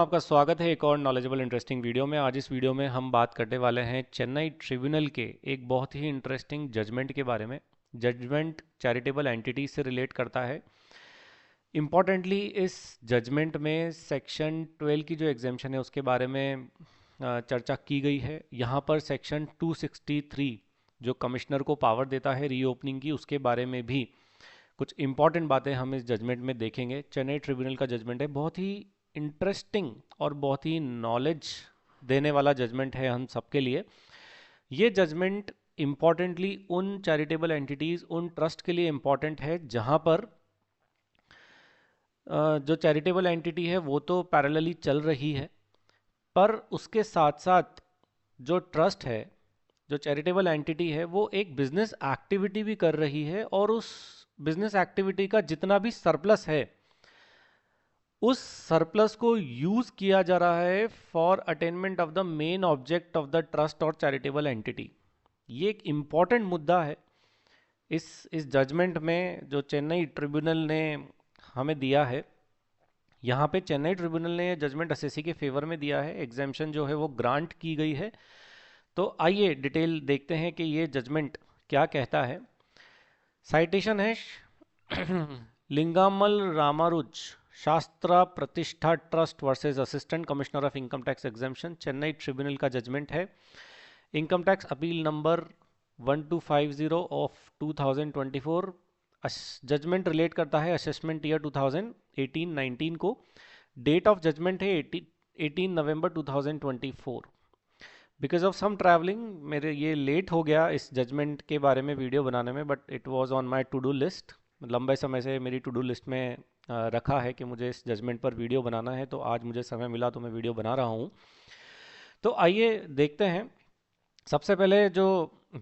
आपका स्वागत है एक और नॉलेजेबल इंटरेस्टिंग वीडियो में। आज इस वीडियो में हम बात करने वाले हैं चेन्नई ट्रिब्यूनल के एक बहुत ही इंटरेस्टिंग जजमेंट के बारे में। जजमेंट चैरिटेबल एंटिटी से रिलेट करता है। इम्पॉर्टेंटली इस जजमेंट में सेक्शन 12 की जो एग्जेम्पशन है उसके बारे में चर्चा की गई है। यहाँ पर सेक्शन 263 जो कमिश्नर को पावर देता है रीओपनिंग की, उसके बारे में भी कुछ इंपॉर्टेंट बातें हम इस जजमेंट में देखेंगे। चेन्नई ट्रिब्यूनल का जजमेंट है, बहुत ही इंटरेस्टिंग और बहुत ही नॉलेज देने वाला जजमेंट है हम सबके लिए। ये जजमेंट इम्पॉर्टेंटली उन चैरिटेबल एंटिटीज़, उन ट्रस्ट के लिए इम्पॉर्टेंट है जहाँ पर जो चैरिटेबल एंटिटी है वो तो पैरेलली चल रही है, पर उसके साथ साथ जो ट्रस्ट है, जो चैरिटेबल एंटिटी है, वो एक बिजनेस एक्टिविटी भी कर रही है और उस बिजनेस एक्टिविटी का जितना भी सरप्लस है उस सरप्लस को यूज किया जा रहा है for attainment of the main object of the trust और चैरिटेबल एंटिटी। ये एक इम्पॉर्टेंट मुद्दा है इस जजमेंट में जो चेन्नई ट्रिब्यूनल ने हमें दिया है। यहाँ पे चेन्नई ट्रिब्यूनल ने जजमेंट एसएससी के फेवर में दिया है, एग्जाम्शन जो है वो ग्रांट की गई है। तो आइए डिटेल देखते हैं कि ये जजमेंट क्या कहता है। साइटेशन है लिंगामल Ramanuja Shastra Pratishtha trust versus assistant commissioner of income tax exemption, Chennai tribunal का जजमेंट है। Income tax appeal number 1250 of 2024। Judgment relate करता है असेसमेंट ईयर 2018-19 को। डेट ऑफ जजमेंट है 18 नवंबर 2024। बिकॉज ऑफ सम ट्रैवलिंग मेरे ये लेट हो गया इस जजमेंट के बारे में वीडियो बनाने में, but it was on my to do list. लंबे समय से मेरी टू डू लिस्ट में रखा है कि मुझे इस जजमेंट पर वीडियो बनाना है, तो आज मुझे समय मिला तो मैं वीडियो बना रहा हूँ। तो आइए देखते हैं। सबसे पहले जो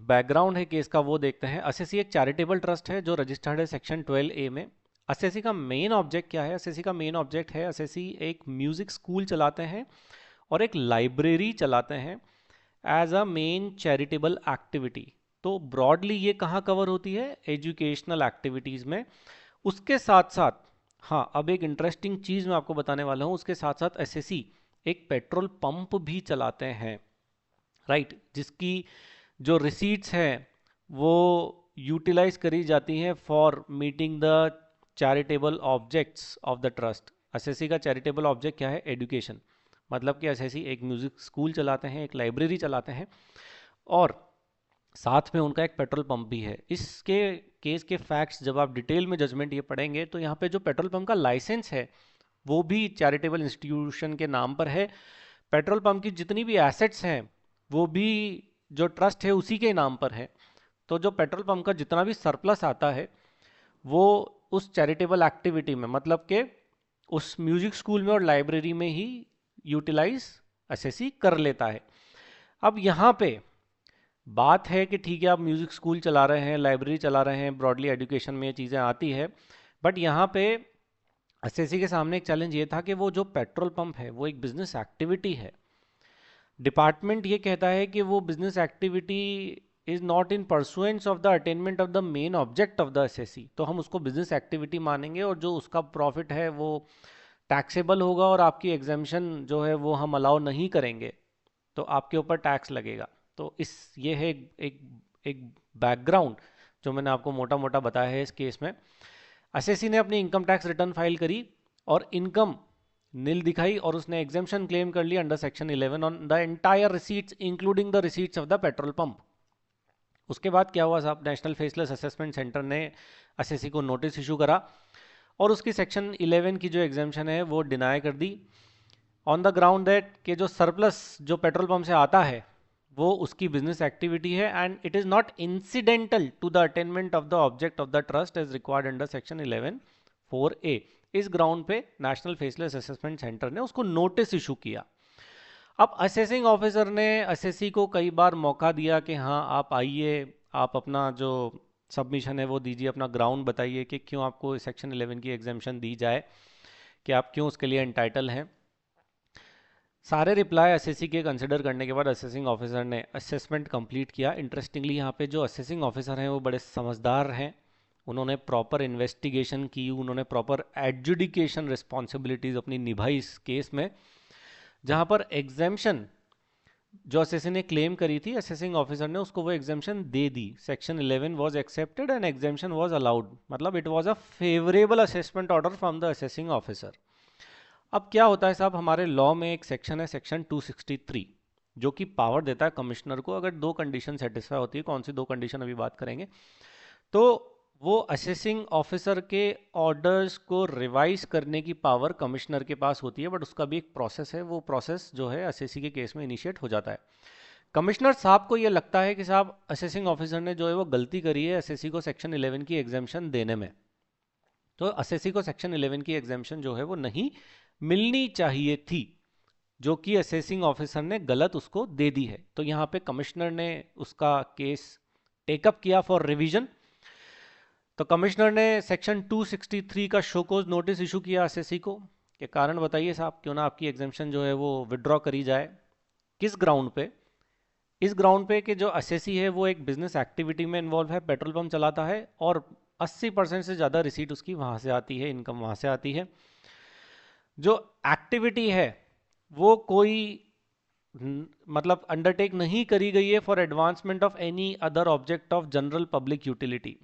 बैकग्राउंड है केस का वो देखते हैं। एसएससी एक चैरिटेबल ट्रस्ट है जो रजिस्टर्ड है सेक्शन 12A में। एसएससी का मेन ऑब्जेक्ट क्या है? एसएससी का मेन ऑब्जेक्ट है, एसएससी एक म्यूजिक स्कूल चलाते हैं और एक लाइब्रेरी चलाते हैं as a main charitable activity. तो ब्रॉडली ये कहाँ कवर होती है? एजुकेशनल एक्टिविटीज़ में। उसके साथ साथ हाँ, अब एक इंटरेस्टिंग चीज़ मैं आपको बताने वाला हूँ। उसके साथ साथ एसएससी एक पेट्रोल पंप भी चलाते हैं, राइट, जिसकी जो रिसीट्स हैं वो यूटिलाइज करी जाती हैं for meeting the charitable objects of the trust. SSC का चैरिटेबल ऑब्जेक्ट क्या है? एजुकेशन। मतलब कि एसएससी एक म्यूजिक स्कूल चलाते हैं, एक लाइब्रेरी चलाते हैं और साथ में उनका एक पेट्रोल पंप भी है। इसके केस के फैक्ट्स जब आप डिटेल में जजमेंट ये पढ़ेंगे तो यहाँ पे जो पेट्रोल पंप का लाइसेंस है वो भी चैरिटेबल इंस्टीट्यूशन के नाम पर है। पेट्रोल पंप की जितनी भी एसेट्स हैं वो भी जो ट्रस्ट है उसी के नाम पर है। तो जो पेट्रोल पंप का जितना भी सरप्लस आता है वो उस चैरिटेबल एक्टिविटी में, मतलब कि उस म्यूजिक स्कूल में और लाइब्रेरी में ही यूटिलाइज एसएससी कर लेता है। अब यहाँ पे बात है कि ठीक है, आप म्यूजिक स्कूल चला रहे हैं, लाइब्रेरी चला रहे हैं, ब्रॉडली एजुकेशन में ये चीज़ें आती है, बट यहाँ पे एसएससी के सामने एक चैलेंज ये था कि वो जो पेट्रोल पंप है वो एक बिजनेस एक्टिविटी है। डिपार्टमेंट ये कहता है कि वो business activity is not in pursuance of the attainment of the main object of the assessee. तो हम उसको बिजनेस एक्टिविटी मानेंगे और जो उसका प्रॉफिट है वो टैक्सेबल होगा और आपकी एग्जाम्शन जो है वो हम अलाउ नहीं करेंगे, तो आपके ऊपर टैक्स लगेगा। तो इस ये है एक बैकग्राउंड जो मैंने आपको मोटा मोटा बताया है। इस केस में एसएससी ने अपनी इनकम टैक्स रिटर्न फाइल करी और इनकम नील दिखाई और उसने एग्जाम्शन क्लेम कर लिया under section 11 on the entire receipts including the receipts of the petrol pump. उसके बाद क्या हुआ साहब? नेशनल फेसलेस असेसमेंट सेंटर ने एसएससी को नोटिस इशू करा और उसकी सेक्शन 11 की जो एग्जाम्शन है वो डिनाई कर दी ऑन द ग्राउंड दैट कि जो सरप्लस जो पेट्रोल पंप से आता है वो उसकी बिजनेस एक्टिविटी है and it is not incidental to the attainment of the object of the trust as required under section 11(4)(a)। इस ग्राउंड पे नेशनल फेसलेस असेसमेंट सेंटर ने उसको नोटिस इशू किया। अब असेसिंग ऑफिसर ने एसएससी को कई बार मौका दिया कि हाँ आप आइए, आप अपना जो सबमिशन है वो दीजिए, अपना ग्राउंड बताइए कि क्यों आपको सेक्शन 11 की एग्जाम्शन दी जाए, कि आप क्यों उसके लिए एंटाइटल हैं। सारे रिप्लाई एसएससी के कंसिडर करने के बाद असेसिंग ऑफिसर ने असेसमेंट कंप्लीट किया। इंटरेस्टिंगली यहाँ पे जो असेसिंग ऑफिसर हैं वो बड़े समझदार हैं। उन्होंने प्रॉपर इन्वेस्टिगेशन की, उन्होंने प्रॉपर एडजुडिकेशन रिस्पॉन्सिबिलिटीज़ अपनी निभाई इस केस में। जहां पर एग्जेम्पशन जो असेसी ने क्लेम करी थी, असेसिंग ऑफिसर ने उसको वो एग्जेम्पशन दे दी। Section 11 was accepted and exemption was allowed, मतलब it was a favourable assessment order from the assessing officer. अब क्या होता है साहब, हमारे लॉ में एक सेक्शन है, सेक्शन 263, जो कि पावर देता है कमिश्नर को, अगर दो कंडीशन सेटिस्फाई होती है। कौन सी दो कंडीशन अभी बात करेंगे। तो वो असेसिंग ऑफिसर के ऑर्डर्स को रिवाइज करने की पावर कमिश्नर के पास होती है, बट उसका भी एक प्रोसेस है। वो प्रोसेस जो है असेसी के केस में इनिशिएट हो जाता है। कमिश्नर साहब को ये लगता है कि साहब असेसिंग ऑफिसर ने जो है वो गलती करी है असेसी को सेक्शन 11 की एग्जाम्शन देने में, तो असेसी को सेक्शन 11 की एग्जाम्शन जो है वो नहीं मिलनी चाहिए थी, जो कि असेसिंग ऑफिसर ने गलत उसको दे दी है। तो यहाँ पे कमिश्नर ने उसका केस टेकअप किया फॉर रिवीजन। तो कमिश्नर ने सेक्शन 263 का शोकोज नोटिस इशू किया एसएससी को, कि कारण बताइए साहब, क्यों ना आपकी एग्जेम्पशन जो है वो विड्रॉ करी जाए। किस ग्राउंड पे? इस ग्राउंड पे कि जो एसएससी है वो एक बिजनेस एक्टिविटी में इन्वॉल्व है, पेट्रोल पंप चलाता है और 80% से ज़्यादा रिसीट उसकी वहाँ से आती है, इनकम वहाँ से आती है। जो एक्टिविटी है वो कोई मतलब अंडरटेक नहीं करी गई है for advancement of any other object of general public utility,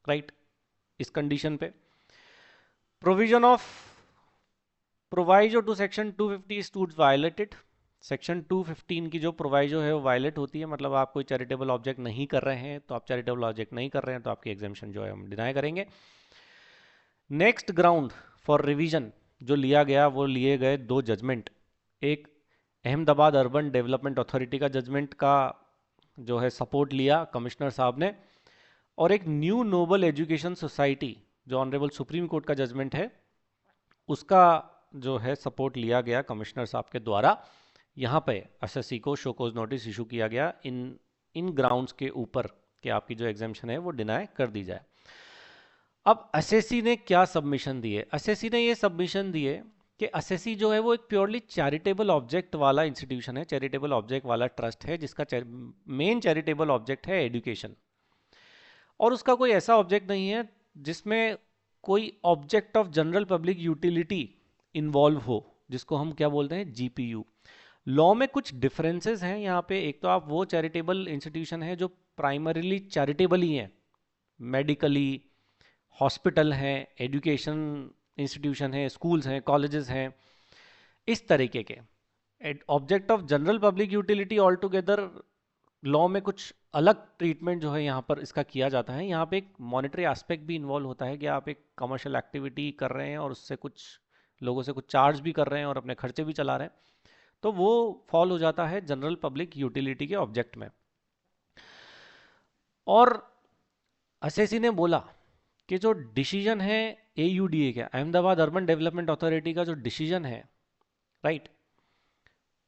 right. इस कंडीशन पे provision of proviso to section 250 stands violated. Section 215 की जो प्रोवाइजो है वो वायलेट होती है, मतलब आप कोई चैरिटेबल ऑब्जेक्ट नहीं कर रहे हैं, तो आप चैरिटेबल ऑब्जेक्ट नहीं कर रहे हैं तो आपकी एग्जाम्शन जो है हम डिनाई करेंगे। नेक्स्ट ग्राउंड फॉर रिवीजन जो लिया गया, वो लिए गए दो जजमेंट। एक अहमदाबाद अर्बन डेवलपमेंट अथॉरिटी का जजमेंट का जो है सपोर्ट लिया कमिश्नर साहब ने, और एक न्यू नोबल एजुकेशन सोसाइटी जो ऑनरेबल सुप्रीम कोर्ट का जजमेंट है उसका जो है सपोर्ट लिया गया कमिश्नर साहब के द्वारा। यहाँ पे एसएससी को शोकोज नोटिस इशू किया गया इन ग्राउंड्स के ऊपर कि आपकी जो एग्जाम्शन है वो डिनाई कर दी जाए। अब एसएससी ने क्या सबमिशन दिए? एसएससी ने ये सबमिशन दिए कि एसएससी जो है वो एक प्योरली चैरिटेबल ऑब्जेक्ट वाला इंस्टीट्यूशन है, चैरिटेबल ऑब्जेक्ट वाला ट्रस्ट है, जिसका मेन चैरिटेबल ऑब्जेक्ट है एजुकेशन, और उसका कोई ऐसा ऑब्जेक्ट नहीं है जिसमें कोई object of general public utility involve हो, जिसको हम क्या बोलते हैं, जीपीयू। लॉ में कुछ डिफरेंसेस हैं यहाँ पे। एक तो आप वो चैरिटेबल इंस्टीट्यूशन है जो प्राइमरीली चैरिटेबल ही है, मेडिकली, हॉस्पिटल हैं, एजुकेशन इंस्टीट्यूशन है, स्कूल्स हैं, कॉलेजेस हैं, इस तरीके के। Object of general public utility all together law में कुछ अलग ट्रीटमेंट जो है यहाँ पर इसका किया जाता है। यहाँ पे एक मॉनेटरी एस्पेक्ट भी इन्वॉल्व होता है कि आप एक कमर्शियल एक्टिविटी कर रहे हैं और उससे कुछ लोगों से कुछ चार्ज भी कर रहे हैं और अपने खर्चे भी चला रहे हैं, तो वो फॉल हो जाता है जनरल पब्लिक यूटिलिटी के ऑब्जेक्ट में। और एसएससी ने बोला कि जो डिसीजन है एयूडीए का, अहमदाबाद अर्बन डेवलपमेंट अथॉरिटी का जो डिसीजन है, राइट,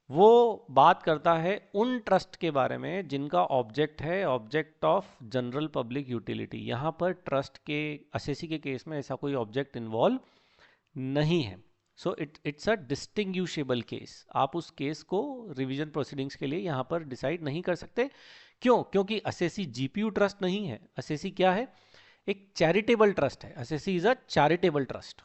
वो बात करता है उन ट्रस्ट के बारे में जिनका ऑब्जेक्ट है object of general public utility. यहाँ पर ट्रस्ट के एसएससी के केस में ऐसा कोई ऑब्जेक्ट इन्वॉल्व नहीं है। So it's a distinguishable case. आप उस केस को रिवीजन प्रोसीडिंग्स के लिए यहाँ पर डिसाइड नहीं कर सकते। क्यों? क्योंकि एसएससी जीपीयू ट्रस्ट नहीं है। एसएससी क्या है? एक चैरिटेबल ट्रस्ट है। SSC is a charitable trust.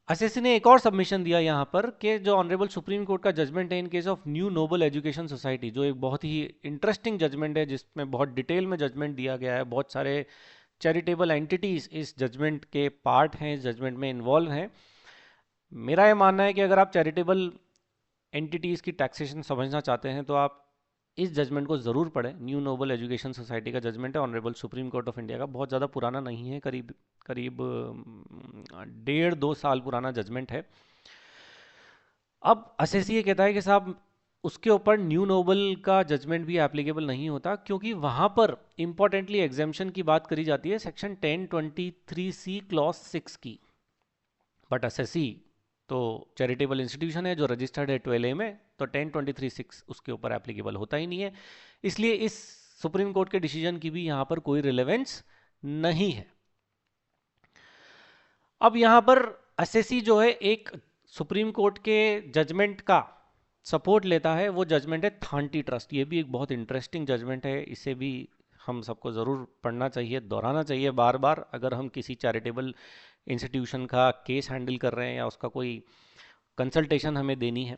SSC ने एक और सबमिशन दिया यहाँ पर कि जो ऑनरेबल सुप्रीम कोर्ट का जजमेंट है in case of New Noble Education Society, जो एक बहुत ही इंटरेस्टिंग जजमेंट है जिसमें बहुत डिटेल में जजमेंट दिया गया है, बहुत सारे चैरिटेबल एंटिटीज इस जजमेंट के पार्ट हैं, इस जजमेंट में इन्वॉल्व हैं। मेरा ये मानना है कि अगर आप चैरिटेबल एंटिटीज की टैक्सेशन समझना चाहते हैं तो आप इस जजमेंट को ज़रूर पढ़ें। न्यू नोबल एजुकेशन सोसाइटी का जजमेंट है honourable supreme court of India का, बहुत ज़्यादा पुराना नहीं है, करीब करीब 1.5-2 साल पुराना जजमेंट है। अब एसएससी ये कहता है कि साहब उसके ऊपर न्यू नोबल का जजमेंट भी एप्लीकेबल नहीं होता, क्योंकि वहाँ पर इंपॉर्टेंटली एग्जेम्पशन की बात करी जाती है सेक्शन 1023C क्लॉज 6 की। बट एसएससी तो चैरिटेबल इंस्टीट्यूशन है जो रजिस्टर्ड है 12A में, तो 1023(6) उसके ऊपर एप्लीकेबल होता ही नहीं है। इसलिए इस सुप्रीम कोर्ट के डिसीजन की भी यहाँ पर कोई रिलेवेंस नहीं है। अब यहाँ पर एसएससी जो है एक सुप्रीम कोर्ट के जजमेंट का सपोर्ट लेता है, वो जजमेंट है थांटी ट्रस्ट। ये भी एक बहुत इंटरेस्टिंग जजमेंट है, इसे भी हम सबको ज़रूर पढ़ना चाहिए, दोहराना चाहिए बार बार। अगर हम किसी चैरिटेबल इंस्टीट्यूशन का केस हैंडल कर रहे हैं या उसका कोई कंसल्टेशन हमें देनी है।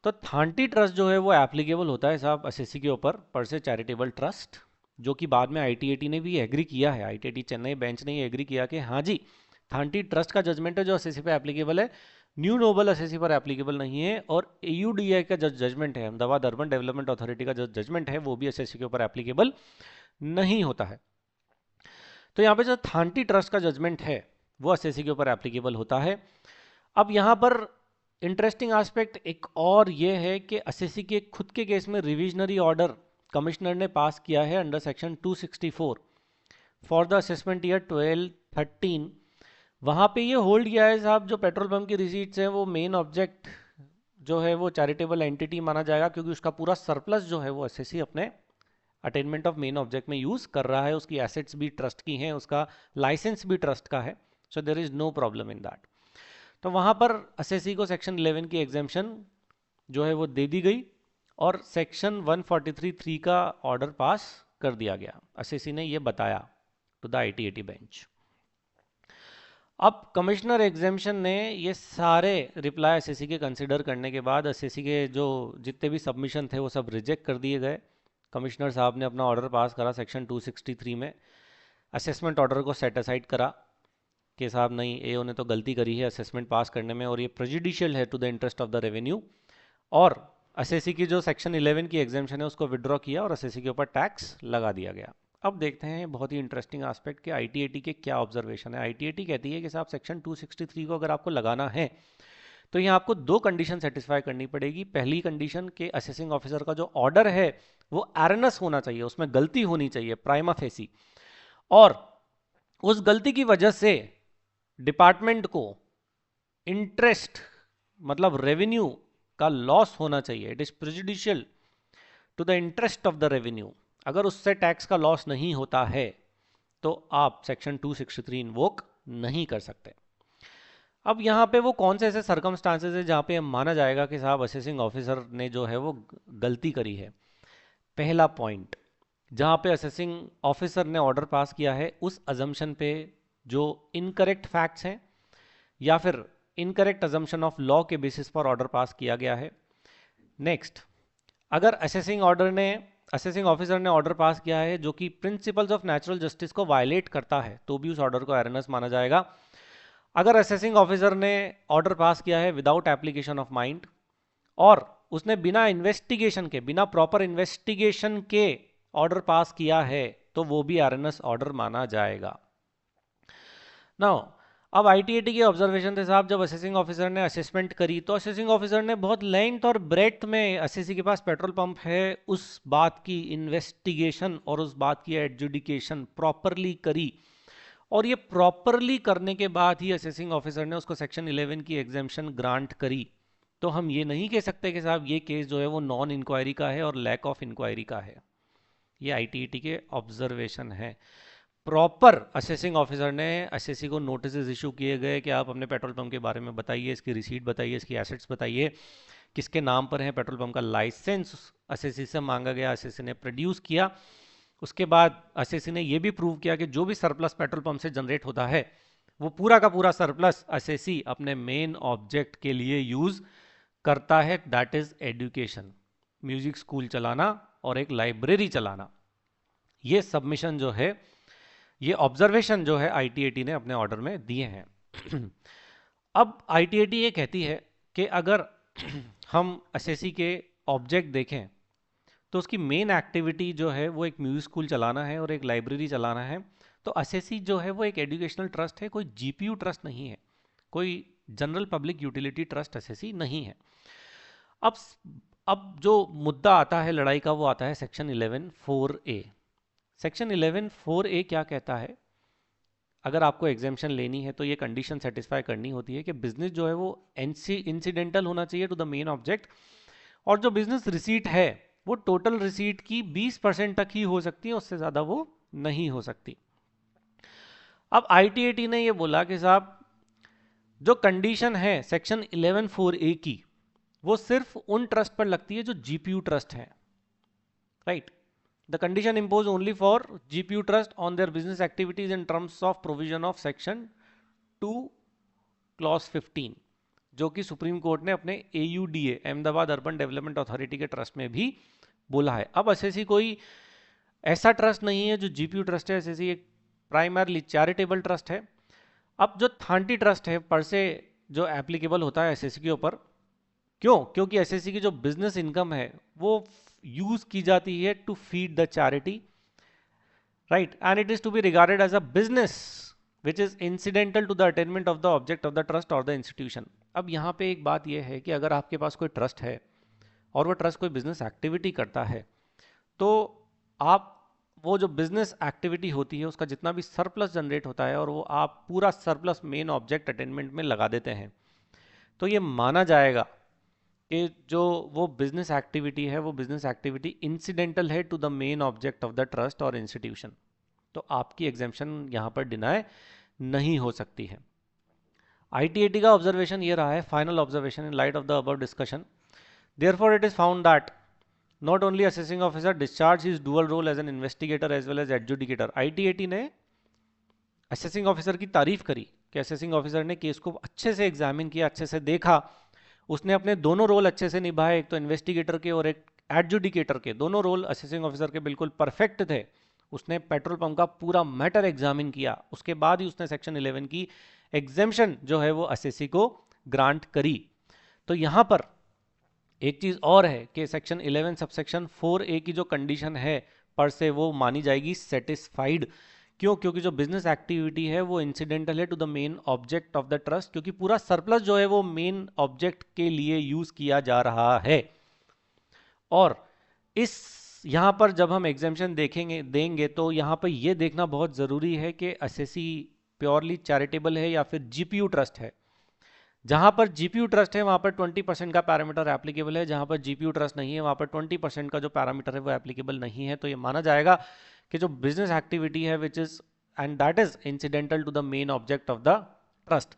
तो थांटी ट्रस्ट जो है वो एप्लीकेबल होता है साहब एसएससी के ऊपर पर से चैरिटेबल ट्रस्ट, जो कि बाद में आईटीएटी ने भी एग्री किया है। आईटीएटी चेन्नई बेंच ने एग्री किया कि हाँ जी, थांटी ट्रस्ट का जजमेंट है जो एसएससी पे एप्लीकेबल है, न्यू नोबल एसएससी पर एप्लीकेबल नहीं है। और एयूडीआई का जो जजमेंट है, अहमदाबाद अर्बन डेवलपमेंट अथॉरिटी का जो जजमेंट है, वो भी एसएससी के ऊपर एप्लीकेबल नहीं होता है। तो यहाँ पे जो थांटी ट्रस्ट का जजमेंट है वो एसएससी के ऊपर एप्लीकेबल होता है। अब यहाँ पर इंटरेस्टिंग एस्पेक्ट एक और ये है कि एसएससी के खुद के केस में रिविजनरी ऑर्डर कमिश्नर ने पास किया है under section 264 for the assessment year 12-13। वहाँ पे ये होल्ड किया है साहब, जो पेट्रोल पंप की रिसीट्स हैं वो मेन ऑब्जेक्ट जो है वो चैरिटेबल एंटिटी माना जाएगा, क्योंकि उसका पूरा सरप्लस जो है वो एसएससी अपने अटेनमेंट ऑफ मेन ऑब्जेक्ट में यूज़ कर रहा है। उसकी एसेट्स भी ट्रस्ट की हैं, उसका लाइसेंस भी ट्रस्ट का है, so there is no problem in that. तो वहाँ पर एसएससी को सेक्शन 11 की एग्जेम्पशन जो है वो दे दी गई और सेक्शन 143(3) का ऑर्डर पास कर दिया गया। एसएससी ने ये बताया टू द आईटीएटी बेंच। अब कमिश्नर एग्जेम्पशन ने ये सारे रिप्लाई एसएससी के कंसिडर करने के बाद एसएससी के जो जितने भी सबमिशन थे वो सब रिजेक्ट कर दिए गए। कमिश्नर साहब ने अपना ऑर्डर पास करा सेक्शन 263 में, असेसमेंट ऑर्डर को सेट असाइड करा कि साहब नहीं, एओ ने तो गलती करी है असेसमेंट पास करने में और ये प्रेजुडिशियल है to the interest of the revenue. और एसएससी की जो सेक्शन 11 की एग्जेम्पशन है उसको विड्रॉ किया और एसएससी के ऊपर टैक्स लगा दिया गया। अब देखते हैं बहुत ही इंटरेस्टिंग एस्पेक्ट कि आईटीएटी के क्या ऑब्जर्वेशन है। आईटीएटी कहती है कि साहब सेक्शन 263 को अगर आपको लगाना है तो यहाँ आपको दो कंडीशन सेटिस्फाई करनी पड़ेगी। पहली कंडीशन के असेसिंग ऑफिसर का जो ऑर्डर है वो एरनस होना चाहिए, उसमें गलती होनी चाहिए प्राइमा फेसी, और उस गलती की वजह से डिपार्टमेंट को इंटरेस्ट मतलब रेवेन्यू का लॉस होना चाहिए। It is prejudicial to the interest of the revenue. अगर उससे टैक्स का लॉस नहीं होता है तो आप सेक्शन 263 इन्वोक नहीं कर सकते। अब यहाँ पे वो कौन से ऐसे सर्कमस्टांसेस है जहाँ पे माना जाएगा कि साहब असेसिंग ऑफिसर ने जो है वो गलती करी है। पहला पॉइंट, जहाँ पे असेसिंग ऑफिसर ने ऑर्डर पास किया है उस अजम्पशन पे जो इनकरेक्ट फैक्ट्स हैं या फिर इनकरेक्ट अजम्पशन ऑफ लॉ के बेसिस पर ऑर्डर पास किया गया है। नेक्स्ट, अगर असेसिंग ऑफिसर ने ऑर्डर पास किया है जो कि प्रिंसिपल्स ऑफ नेचुरल जस्टिस को वायलेट करता है तो भी उस ऑर्डर को एरनस माना जाएगा। अगर असेसिंग ऑफिसर ने ऑर्डर पास किया है विदाउट एप्लीकेशन ऑफ माइंड और उसने बिना इन्वेस्टिगेशन के, बिना प्रॉपर इन्वेस्टिगेशन के ऑर्डर पास किया है तो वो भी आरएनएस ऑर्डर माना जाएगा। नाउ अब आईटीएटी के ऑब्जर्वेशन थे साहब, जब असेसिंग ऑफिसर ने असेसमेंट करी तो असेसिंग ऑफिसर ने बहुत लेंथ और ब्रेड्थ में एसएससी के पास पेट्रोल पंप है उस बात की इन्वेस्टिगेशन और उस बात की एडजुडिकेशन प्रॉपरली करी, और ये प्रॉपरली करने के बाद ही असेसिंग ऑफिसर ने उसको सेक्शन 11 की एग्जेम्पशन ग्रांट करी। तो हम ये नहीं कह सकते कि साहब ये केस जो है वो नॉन इंक्वायरी का है और लैक ऑफ इंक्वायरी का है। ये आईटीएटी के ऑब्जर्वेशन है। प्रॉपर असेसिंग ऑफिसर ने एसएससी को नोटिस इशू किए गए कि आप अपने पेट्रोल पंप के बारे में बताइए, इसकी रिसीट बताइए, इसकी एसेट्स बताइए, किसके नाम पर है पेट्रोल पंप का लाइसेंस एसएससी से मांगा गया, एसएससी ने प्रोड्यूस किया। उसके बाद एसएससी ने यह भी प्रूव किया कि जो भी सरप्लस पेट्रोल पंप से जनरेट होता है वो पूरा का पूरा सरप्लस एसएससी अपने मेन ऑब्जेक्ट के लिए यूज करता है, that is education, music school चलाना और एक लाइब्रेरी चलाना। ये सबमिशन जो है, ये ऑब्जर्वेशन जो है आईटीएटी ने अपने ऑर्डर में दिए हैं। अब आईटीएटी ये कहती है कि अगर हम एसएससी के ऑब्जेक्ट देखें तो उसकी मेन एक्टिविटी जो है वो एक म्यूजिक स्कूल चलाना है और एक लाइब्रेरी चलाना है। तो एसएससी जो है वो एक एजुकेशनल ट्रस्ट है, कोई जीपीयू ट्रस्ट नहीं है, कोई general public utility trust SSC नहीं है। अब जो मुद्दा आता है लड़ाई का वो आता है सेक्शन 11(4)(a). सेक्शन 11(4)(a) क्या कहता है? अगर आपको एग्जेम्पशन लेनी है तो ये कंडीशन सेटिस्फाई करनी होती है कि बिजनेस जो है वो इंसिडेंटल होना चाहिए टू द मेन ऑब्जेक्ट, और जो बिजनेस रिसीट है वो टोटल रिसीट की 20% तक ही हो सकती है, उससे ज्यादा वो नहीं हो सकती। अब आईटीएटी ने ये बोला कि साहब जो कंडीशन है सेक्शन 11(4)(a) की वो सिर्फ उन ट्रस्ट पर लगती है जो जीपीयू ट्रस्ट है, right? The condition imposed only for GPU trust on their business activities in terms of provision of section 2 clause 15. जो कि सुप्रीम कोर्ट ने अपने AUDA Ahmedabad urban development authority के ट्रस्ट में भी बोला है। अब एसएससी कोई ऐसा ट्रस्ट नहीं है जो जीपीयू ट्रस्ट है, एसएससी एक प्राइमरली चैरिटेबल ट्रस्ट है। अब जो थांटी ट्रस्ट है पर से जो एप्लीकेबल होता है एसएससी के ऊपर, क्यों? क्योंकि एसएससी की जो बिजनेस इनकम है वो यूज की जाती है to feed the charity, right, and it is to be regarded as a business which is incidental to the attainment of the object of the trust और द इंस्टीट्यूशन। अब यहाँ पे एक बात यह है कि अगर आपके पास कोई ट्रस्ट है और वो ट्रस्ट कोई बिजनेस एक्टिविटी करता है, तो आप वो जो बिजनेस एक्टिविटी होती है उसका जितना भी सरप्लस जनरेट होता है और वो आप पूरा सरप्लस मेन ऑब्जेक्ट अटेनमेंट में लगा देते हैं, तो ये माना जाएगा कि जो वो बिजनेस एक्टिविटी है वो बिजनेस एक्टिविटी इंसिडेंटल है to the main object of the trust और इंस्टीट्यूशन, तो आपकी एग्जेम्पशन यहाँ पर डिनाई नहीं हो सकती है। ITAT का ऑब्जर्वेशन ये रहा है, final observation in light of the above discussion, therefore it is found that not only assessing officer discharge his dual role as an investigator as well as adjudicator। ITAT ने assessing officer की तारीफ करी कि assessing officer ने case को अच्छे से examine किया, अच्छे से देखा, उसने अपने दोनों रोल अच्छे से निभाए, एक तो इन्वेस्टिगेटर के और एक एडजुडिकेटर के, दोनों रोल असेसिंग ऑफिसर के बिल्कुल परफेक्ट थे। उसने पेट्रोल पंप का पूरा मैटर एग्जामिन किया, उसके बाद ही उसने सेक्शन 11 की एग्जेम्पशन जो है वो असेसी को ग्रांट करी। तो यहाँ पर एक चीज और है कि सेक्शन 11 सबसेक्शन 4A की जो कंडीशन है पर से वो मानी जाएगी सेटिस्फाइड। क्यों? क्योंकि जो बिजनेस एक्टिविटी है वो इंसिडेंटल है to the main object of the trust, क्योंकि पूरा सरप्लस जो है वो मेन ऑब्जेक्ट के लिए यूज किया जा रहा है। और इस यहाँ पर जब हम एग्जेम्पशन देंगे तो यहाँ पर ये देखना बहुत जरूरी है कि असेसी प्योरली चैरिटेबल है या फिर जीपीयू ट्रस्ट है। जहां पर जीपीयू ट्रस्ट है वहां पर 20% का पैरामीटर एप्लीकेबल है, जहां पर जीपीयू ट्रस्ट नहीं है वहां पर 20% का जो पैरामीटर है वो एप्लीकेबल नहीं है। तो ये माना जाएगा कि जो बिजनेस एक्टिविटी है which is and that is incidental to the main object of the trust.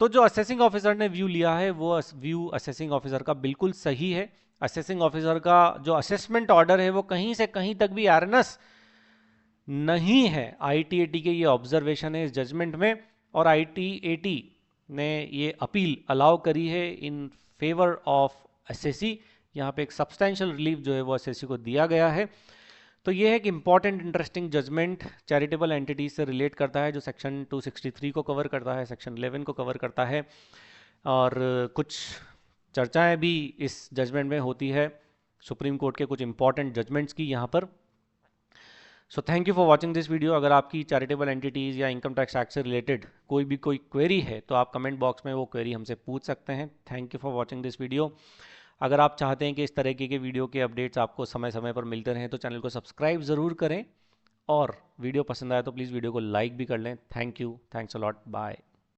तो जो असेसिंग ऑफिसर ने व्यू लिया है वो व्यू असेसिंग ऑफिसर का बिल्कुल सही है। असेसिंग ऑफिसर का जो असेसमेंट ऑर्डर है वो कहीं से कहीं तक भी एरनस नहीं है। ITAT के ये ऑब्जर्वेशन है इस जजमेंट में, और ITAT ने ये अपील अलाउ करी है इन फेवर ऑफ एसएससी। यहाँ पे एक सब्सटेंशियल रिलीफ जो है वो एसएससी को दिया गया है। तो ये है एक important interesting judgment charitable entities से रिलेट करता है, जो सेक्शन 263 को कवर करता है, सेक्शन 11 को कवर करता है, और कुछ चर्चाएं भी इस जजमेंट में होती है सुप्रीम कोर्ट के कुछ इंपॉर्टेंट जजमेंट्स की यहाँ पर। So thank you for watching this video. अगर आपकी चैरिटेबल एंटिटीज़ या इनकम टैक्स एक्ट से रिलेटेड कोई क्वेरी है तो आप कमेंट बॉक्स में वो क्वेरी हमसे पूछ सकते हैं। Thank you for watching this video. अगर आप चाहते हैं कि इस तरीके के वीडियो के अपडेट्स आपको समय समय पर मिलते रहें तो चैनल को सब्सक्राइब ज़रूर करें, और वीडियो पसंद आए तो प्लीज़ वीडियो को लाइक भी कर लें। Thank you, thanks a lot, bye.